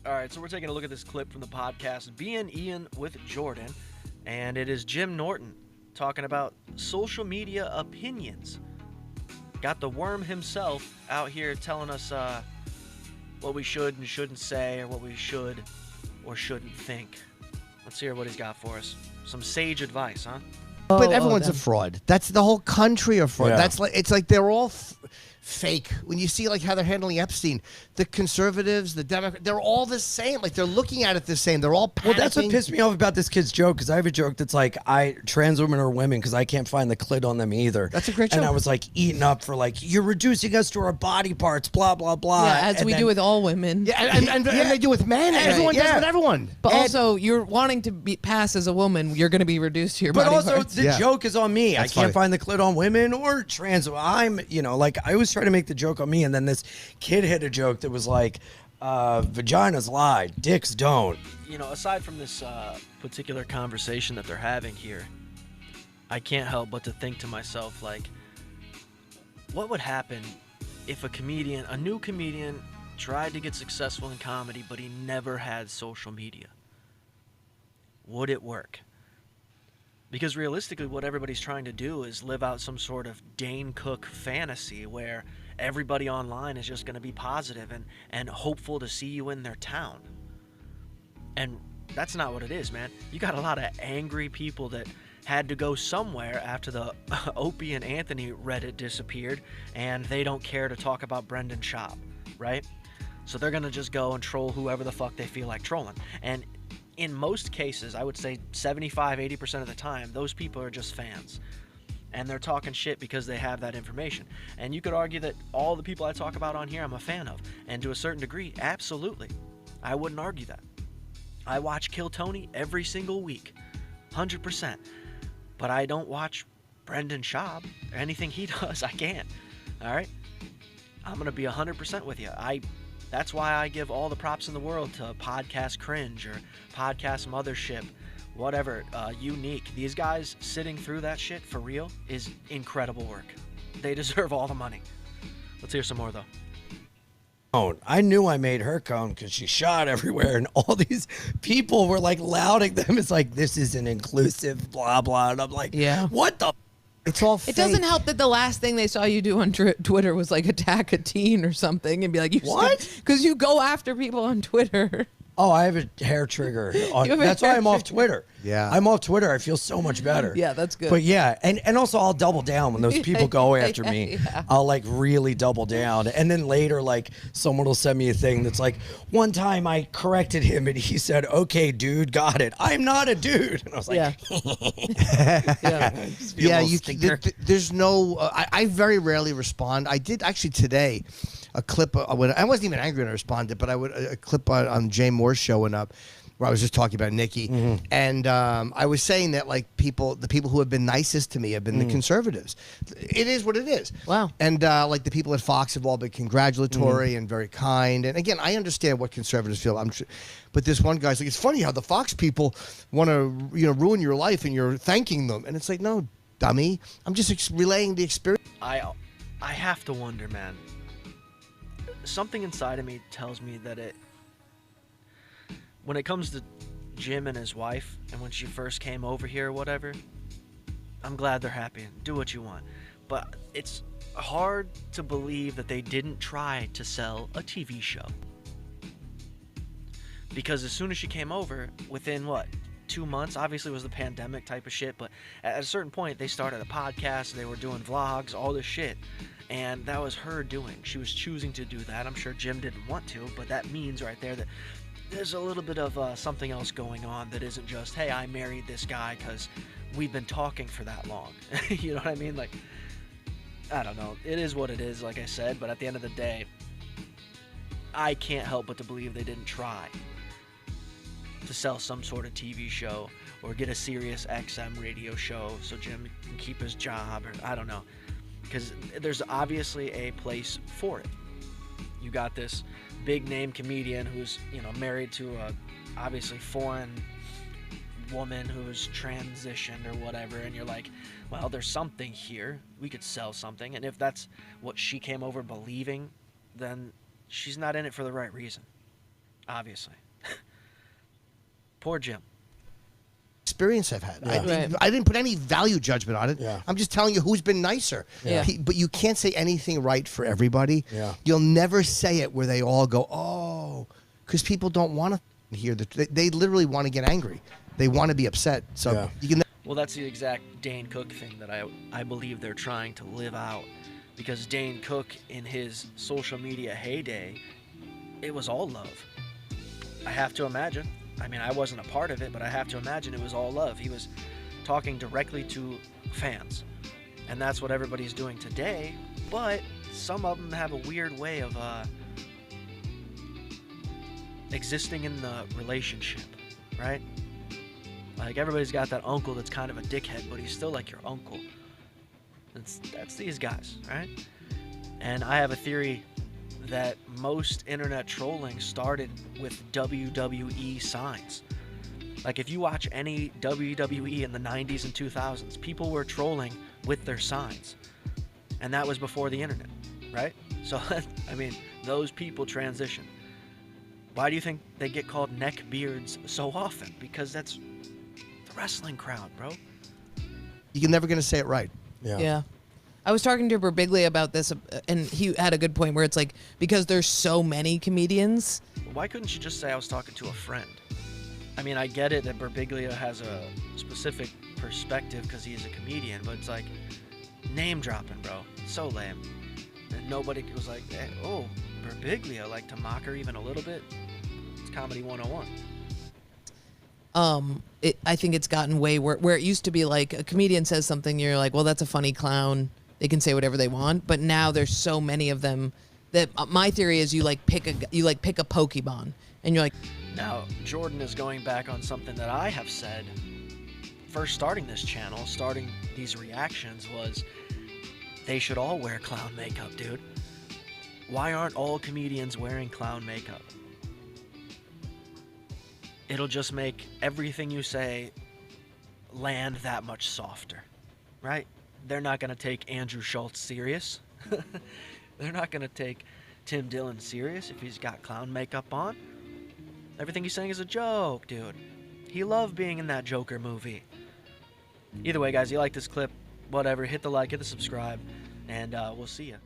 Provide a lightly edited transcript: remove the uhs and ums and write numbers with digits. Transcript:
All right, so we're taking a look at this clip from the podcast BEIN IAN W JORDAN, and it is Jim Norton talking about social media opinions. Got the worm himself out here telling us what we should and shouldn't say, or what we should or shouldn't think. Let's hear what he's got for us. Some sage advice, huh? But everyone's a fraud. That's the whole country of fraud. Yeah. That's like it's like they're all fake. When you see like how they're handling Epstein, the conservatives, the Democrats, they're all the same. Like they're looking at it the same. They're all panicking. Well, that's what pissed me off about this kid's joke, because I have a joke that's like, trans women are women because I can't find the clit on them either. That's a great joke. And I was like eaten up for like, you're reducing us to our body parts, blah, blah, blah. Yeah, as And we then- do with all women. Yeah, and they do with men. Everyone does with everyone. But also, you're wanting to pass as a woman, you're going to be reduced to your But body also, parts. the joke is on me. That's I can't funny. find the clit on women or trans. I'm, like, I always try to make the joke on me, and then this kid hit a joke that was like, vaginas lie, dicks don't. Aside from this particular conversation that they're having here, I can't help but to think to myself, like, what would happen if a new comedian, tried to get successful in comedy, but he never had social media? Would it work? Because realistically, what everybody's trying to do is live out some sort of Dane Cook fantasy where everybody online is just going to be positive and hopeful to see you in their town. And that's not what it is, man. You got a lot of angry people that had to go somewhere after the Opie and Anthony Reddit disappeared, and they don't care to talk about Brendan Schaub, right? So they're going to just go and troll whoever the fuck they feel like trolling. And in most cases, I would say 75-80% of the time, those people are just fans. And they're talking shit because they have that information. And you could argue that all the people I talk about on here I'm a fan of. And to a certain degree, absolutely. I wouldn't argue that. I watch Kill Tony every single week. 100%. But I don't watch Brendan Schaub or anything he does. I can't. All right? I'm going to be 100% with you. That's why I give all the props in the world to Podcast Cringe or Podcast Mothership, whatever, Unique. These guys sitting through that shit for real is incredible work. They deserve all the money. Let's hear some more, though. I knew I made her come because she shot everywhere, and all these people were like lauding them. It's like, this isn't inclusive, blah, blah. And I'm like, Yeah. what the? It's all fake. It doesn't help that the last thing they saw you do on Twitter was like attack a teen or something and be like, What? Because you go after people on Twitter. Oh, I have a hair trigger. have a That's why hair I'm off trigger. Twitter. Yeah. I'm off Twitter. I feel so much better. Yeah, that's good. But yeah, and also I'll double down when those people go after me. Yeah. I'll like really double down. And then later, like, someone will send me a thing that's like, one time I corrected him and he said, okay, dude, got it. I'm not a dude. And I was like, Yeah. Yeah. Yeah, there's no. I very rarely respond. I did actually today, a clip when I wasn't even angry when I responded, but a clip on Jay Moore's showing up, where I was just talking about Nikki, and I was saying that like the people who have been nicest to me have been the conservatives. It is what it is. Wow. And like the people at Fox have all been congratulatory and very kind. And again, I understand what conservatives feel. I'm sure, but this one guy's like, it's funny how the Fox people want to ruin your life and you're thanking them, and it's like, no, dummy, I'm just relaying the experience. I have to wonder, man. Something inside of me tells me that when it comes to Jim and his wife, and when she first came over here or whatever, I'm glad they're happy. Do what you want. But it's hard to believe that they didn't try to sell a TV show. Because as soon as she came over, within 2 months, obviously it was the pandemic type of shit, but at a certain point they started a podcast, they were doing vlogs, all this shit. And that was her doing. She was choosing to do that. I'm sure Jim didn't want to, but that means right there that there's a little bit of something else going on that isn't just, hey, I married this guy because we've been talking for that long. You know what I mean? Like, I don't know. It is what it is, like I said, but at the end of the day, I can't help but to believe they didn't try to sell some sort of TV show or get a Sirius XM radio show so Jim can keep his job, or I don't know. Because there's obviously a place for it. You got this big name comedian who's married to a obviously foreign woman who's transitioned or whatever, and you're like, well, there's something here, we could sell something. And if that's what she came over believing, then she's not in it for the right reason. obviously. Poor Jim. Experience I've had. Yeah. I didn't put any value judgment on it. Yeah. I'm just telling you who's been nicer. Yeah. But you can't say anything right for everybody. Yeah. You'll never say it where they all go, oh, because people don't want to hear they literally want to get angry. They want to be upset. So Yeah. you can. Well, that's the exact Dane Cook thing that I believe they're trying to live out. Because Dane Cook, in his social media heyday, it was all love. I have to imagine. I mean, I wasn't a part of it, but I have to imagine it was all love. He was talking directly to fans. And that's what everybody's doing today. But some of them have a weird way of existing in the relationship, right? Like, everybody's got that uncle that's kind of a dickhead, but he's still like your uncle. That's these guys, right? And I have a theory that most internet trolling started with WWE signs. Like, if you watch any WWE in the 90s and 2000s, people were trolling with their signs. And that was before the internet, right? So, I mean, those people transition. Why do you think they get called neckbeards so often? Because that's the wrestling crowd, bro. You're never going to say it right. Yeah. I was talking to Birbiglia about this, and he had a good point where it's like, because there's so many comedians. Why couldn't you just say I was talking to a friend? I mean, I get it that Birbiglia has a specific perspective because he's a comedian, but it's like, name dropping, bro. It's so lame. And nobody was like, hey, oh, Birbiglia, like, to mock her even a little bit? It's Comedy 101. I think it's gotten way where it used to be like a comedian says something, you're like, well, that's a funny clown. They can say whatever they want. But now there's so many of them that my theory is you pick a Pokemon and you're like. Now, Jordan is going back on something that I have said first starting this channel, starting these reactions, was they should all wear clown makeup, dude. Why aren't all comedians wearing clown makeup? It'll just make everything you say land that much softer, right? They're not going to take Andrew Schultz serious. They're not going to take Tim Dillon serious if he's got clown makeup on. Everything he's saying is a joke, dude. He loved being in that Joker movie. Either way, guys, you like this clip, whatever, hit the like, hit the subscribe, and we'll see ya.